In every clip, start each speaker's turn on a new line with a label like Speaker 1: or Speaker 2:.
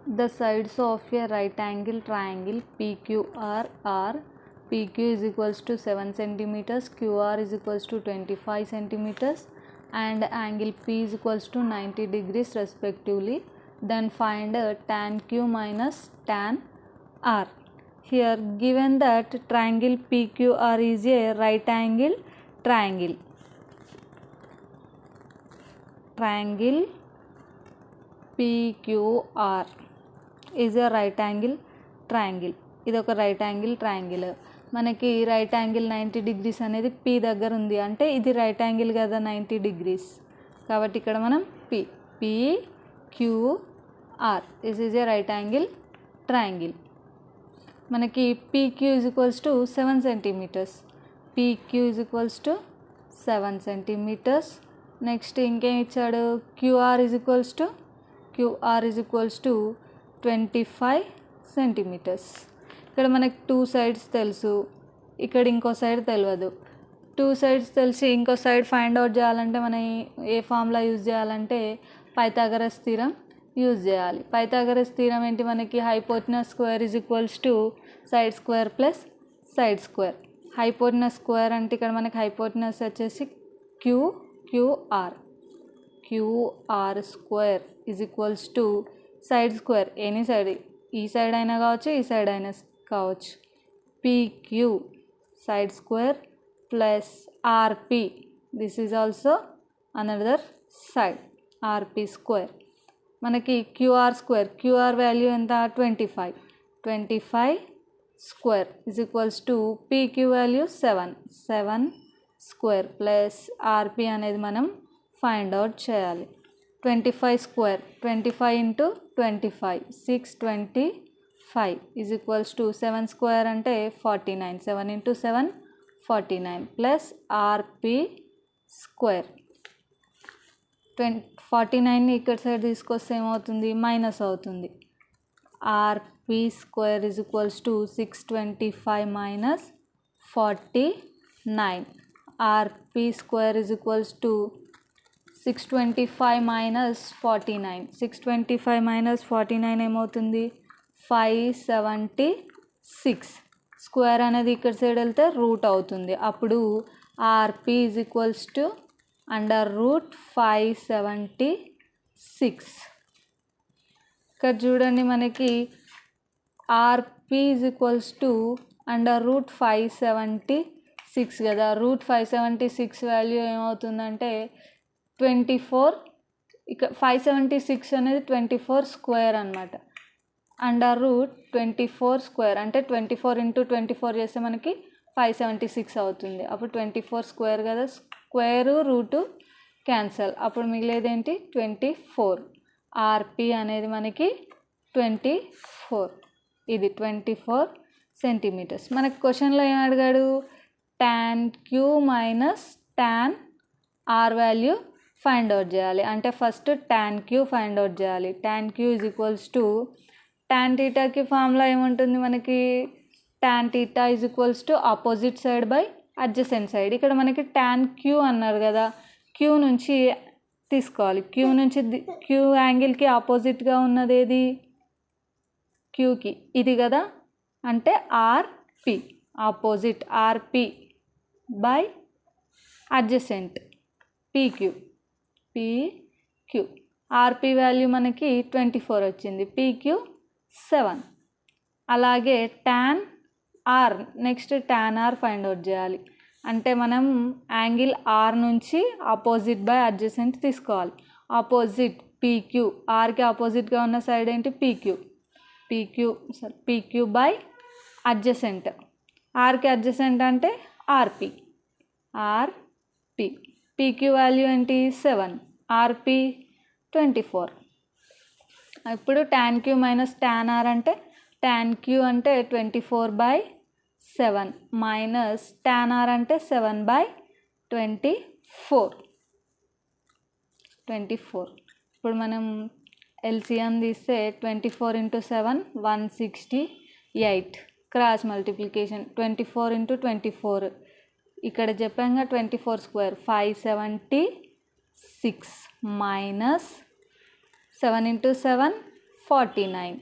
Speaker 1: The sides of a right angle triangle PQR are PQ is equals to 7 centimeters, QR is equals to 25 centimeters, and angle P is equals to 90 degrees respectively. Then find tan Q minus tan R. Here given that triangle PQR is a right angle triangle. Triangle PQR is a right angle triangle. ఇది ఒక right angle triangle. మనకి right angle 90 degrees అనేది P దగ్గర ఉంది అంటే ఇది right angle కదా 90 degrees. కాబట్టి ఇక్కడ మనం PQR this is a right angle triangle. మనకి PQ is equals to 7 centimeters. PQ is equals to 7 centimeters. Next ఇంకేం ఇచ్చాడు, QR is equals to 25 centimeters. ఇక్కడ మనకి 2 sides తెలుసు, ఇక్కడ ఇంకో సైడ్ తెలియదు. 2 sides తెలిసి ఇంకో సైడ్ ఫైండ్ అవుట్ చేయాలంటే మనం ఏ ఫార్ములా యూజ్ చేయాలంటే పైథాగరస్ థీరం యూజ్ చేయాలి. పైథాగరస్ థీరం ఏంటి, మనకి hypotenuse square is equals to side square plus side square. Hypotenuse square అంటే ఇక్కడ మనకి హైపోటెనస్ వచ్చేసి QR square is equals to side square, any side, ఈ సైడ్ అయినా కావచ్చు ఈ సైడ్ అయినా కావచ్చు. PQ side square plus RP this is also another side RP square. మనకి QR వాల్యూ ఎంత 25 square is equals to PQ value 7 square plus RP అనేది మనం ఫైండ్ అవుట్ చేయాలి. 25 square 25 into 25 625 is equals to 7 square అంటే 49 7 into 7 49 plus RP square. 49ని ఇక్కడ side తీసుకొస్తే ఏమవుతుంది, minus అవుతుంది. RP square is equals to 625 minus 49. RP square is equals to 625 minus 49. 625 minus 49 ఏమవుతుంది 576. Square అనేది ఇక్కడ సైడ్ వెళ్తే రూట్ అవుతుంది. అప్పుడు RP is equals to under root 576. ఇక్కడ చూడండి మనకి RP is equals to under root 576 కదా. రూట్ 576 వాల్యూ ఏమవుతుందంటే 24. ఇక 576 అనేది 24 స్క్వేర్ అనమాట. అండర్ రూట్ 24 స్క్వేర్ అంటే 24 ఇంటూ 24 చేస్తే మనకి 576 అవుతుంది. అప్పుడు 24 స్క్వేర్ కదా, స్క్వేరు రూటు క్యాన్సల్, అప్పుడు మిగిలేది ఏంటి 24. RP అనేది మనకి 24, ఇది 24 సెంటీమీటర్స్. మనకి క్వశ్చన్లో ఏం అడిగాడు, tan Q minus tan R value find out చేయాలి. అంటే first tan Q find out చేయాలి. tan Q is equals to tan θకి ఫార్ములా ఏముంటుంది మనకి, tan θ is equals to opposite side by adjacent side. ఇక్కడ మనకి tan Q అన్నారు కదా, Q నుంచి తీసుకోవాలి. Q నుంచి Q యాంగిల్కి ఆపోజిట్గా ఉన్నది ఏది, Qకి ఇది కదా, అంటే RP opposite RP by adjacent PQ. RP value మనకి 24 వచ్చింది, PQ 7. అలాగే tan R, next tan R find out చేయాలి. అంటే మనం యాంగిల్ R నుంచి ఆపోజిట్ బై అడ్జసెంట్ తీసుకోవాలి. ఆపోజిట్ PQ, Rకి ఆపోజిట్గా ఉన్న సైడ్ ఏంటి PQ బై అడ్జసెంట్. Rకి అడ్జసెంట్ అంటే RP. PQ వాల్యూ ఏంటి 7, RP 24. ఇప్పుడు tan Q minus tan R అంటే tan Q అంటే 24/7 మైనస్ tan R అంటే 7/24. ఇప్పుడు మనం LCM తీస్తే 24 ఇంటూ 7 168. క్రాస్ మల్టిప్లికేషన్ 24 ఇంటూ 24, ఇక్కడ చెప్పాక 24 square 576 minus 7 into 7 49.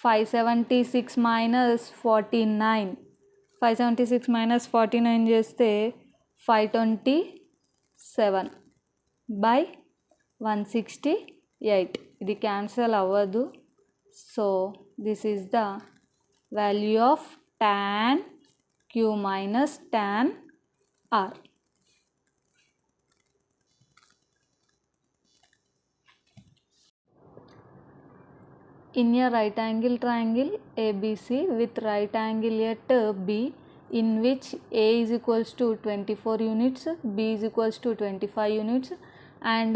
Speaker 1: 576 minus 49. 576 minus 49 చేస్తే 527 by 168. ఇది క్యాన్సల్ అవ్వదు. So this is the value of tan Q minus tan R. In a right angle triangle ABC with right angle at B, in which A is equals to 24 units, B is equals to 25 units and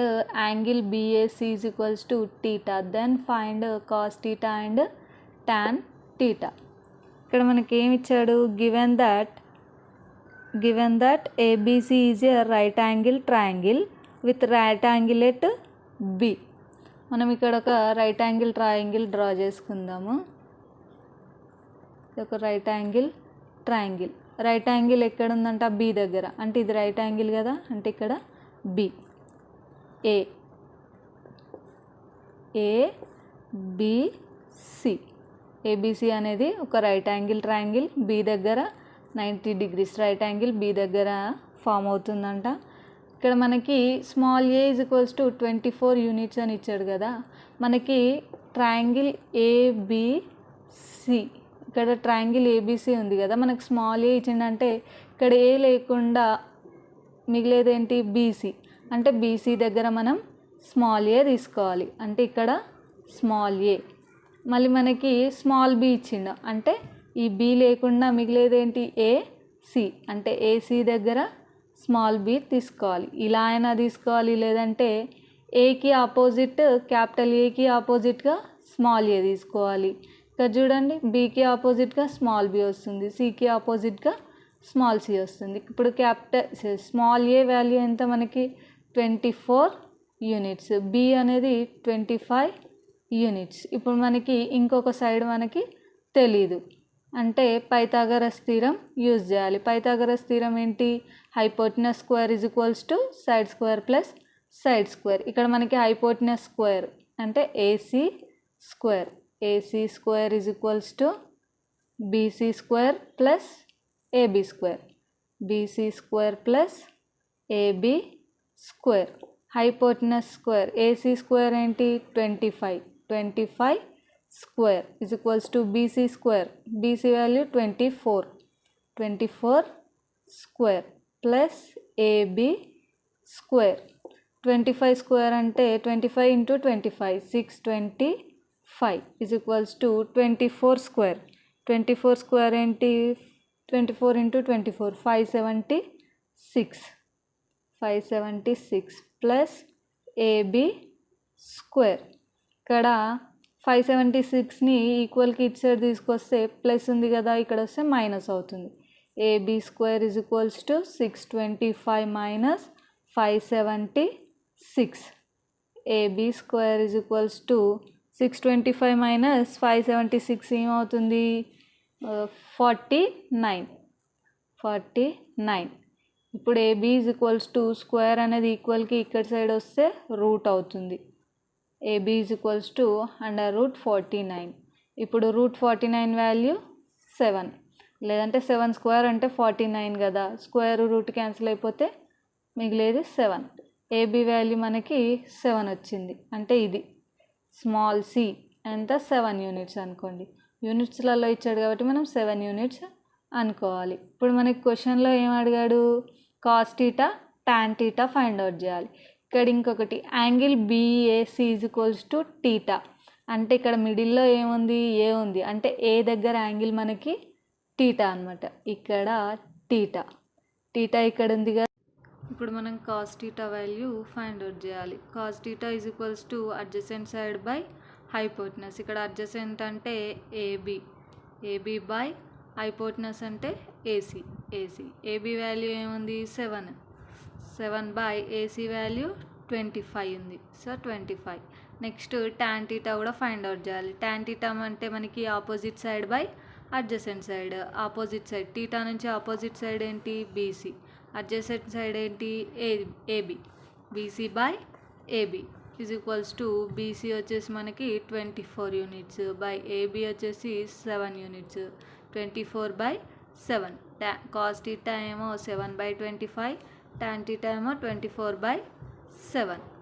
Speaker 1: angle BAC is equals to theta, then find cos theta and tan theta. ఇక్కడ మనకి ఏమి ఇచ్చాడు, given that ABC is a right angle triangle with right angle at B. మనం ఇక్కడ ఒక right angle triangle draw చేసుకుందాము. ఇది ఒక right angle triangle. Right angle ఎక్కడ ఉందంట, బి దగ్గర. అంటే ఇది రైట్ యాంగిల్ కదా, అంటే ఇక్కడ బి, ఏబిసి. ఏబిసి అనేది ఒక రైట్ యాంగిల్ ట్రయాంగిల్. బి దగ్గర 90 degrees రైట్ యాంగిల్ బి దగ్గర ఫామ్ అవుతుందంట. ఇక్కడ మనకి small A is equals to 24 units అని ఇచ్చాడు కదా. మనకి ట్రయాంగిల్ ఏబిసి, ఇక్కడ ట్రయాంగిల్ ఏబిసి ఉంది కదా, మనకి స్మాల్ ఏ ఇచ్చిందంటే ఇక్కడ ఏ లేకుండా మిగిలేదేంటి, బీసీ. అంటే బీసీ దగ్గర మనం స్మాల్ ఏ తీసుకోవాలి. అంటే ఇక్కడ స్మాల్ ఏ. మళ్ళీ మనకి స్మాల్ బి ఇచ్చిండు, అంటే ఈ బి లేకుండా మిగిలేదేంటి, ఏసి. అంటే ఏసీ దగ్గర స్మాల్ బి తీసుకోవాలి. ఇలా అయినా తీసుకోవాలి, లేదంటే ఏకి ఆపోజిట్, క్యాపిటల్ ఏకి ఆపోజిట్గా స్మాల్ ఏ తీసుకోవాలి. ఇక్కడ చూడండి, బీకి ఆపోజిట్గా స్మాల్ బి వస్తుంది, సికి ఆపోజిట్గా స్మాల్ సి వస్తుంది. ఇప్పుడు స్మాల్ ఏ వాల్యూ ఎంత మనకి 24 యూనిట్స్, బి అనేది 25 యూనిట్స్. ఇప్పుడు మనకి ఇంకొక సైడ్ మనకి తెలీదు, అంటే పైథాగరస్ థీరం యూజ్ చేయాలి. పైథాగరస్ థీరం ఏంటి, hypotenuse square is equals to side square plus side square. ఇక్కడ మనకి హైపోటెనస్ స్క్వేర్ అంటే AC square, AC square is equals to BC square plus AB square, BC square plus AB square. Hypotenuse square AC square ఏంటి 25 square is equals to BC square, BC value 24 square plus AB square. 25 square అంటే 25 into 25 625 is equals to 24 square. 24 square ఏంటి, 24 into 24 576 plus AB square. ఇక్కడ 576ని ఈక్వల్కి ఇటు side తీసుకొస్తే plus ఉంది కదా, ఇక్కడ వస్తే మైనస్ అవుతుంది. AB square is equals to 625 minus 576. AB square is equals to 625 minus 576 ఏమవుతుంది, 49. ఇప్పుడు AB is equals to square అనేది ఈక్వల్కి ఇక్కడ సైడ్ వస్తే రూట్ అవుతుంది. AB is equals to √49. ఇప్పుడు √49 వాల్యూ 7, లేదంటే 7 స్క్వేర్ అంటే 49 కదా, స్క్వేర్ రూట్ క్యాన్సిల్ అయిపోతే మిగిలేది 7. ఏబీ వాల్యూ మనకి 7 వచ్చింది. అంటే ఇది స్మాల్ సి ఎంత 7 యూనిట్స్ అనుకోండి. యూనిట్స్లలో ఇచ్చాడు కాబట్టి మనం 7 యూనిట్స్ అనుకోవాలి. ఇప్పుడు మనకి క్వశ్చన్లో ఏం అడిగాడు, cos theta tan theta find out చేయాలి. ఇక్కడ ఇంకొకటి angle BAC is equals to theta. అంటే ఇక్కడ మిడిల్లో ఏముంది, ఏ ఉంది. అంటే ఏ దగ్గర యాంగిల్ మనకి టీటా అనమాట. ఇక్కడ టీటా ఇక్కడ ఉంది కదా. ఇప్పుడు మనం cos theta value find out చేయాలి. Cos theta is equals to adjacent side by hypotenuse. ఇక్కడ అడ్జసెంట్ అంటే ఏబీ బై హైపోటెనస్ అంటే ఏసీ. ఏబీ వాల్యూ ఏముంది 7 బై ఏసీ వాల్యూ 25 ఉంది. సో 25. నెక్స్ట్ టాన్ టీటా కూడా ఫైండ్ అవుట్ చేయాలి. టాన్ టీటా అంటే మనకి opposite side by adjacent side. Opposite side theta నుంచి ఆపోజిట్ సైడ్ ఏంటి బీసీ, అడ్జసెంట్ సైడ్ ఏంటి AB. BC by AB is equals to BC వచ్చేసి మనకి 24 యూనిట్స్ బై ఏబీ వచ్చేసి 7 యూనిట్స్ 24/7. కాస్ టీటా ఏమో 7/25, tan టీటా ఏమో 24/7.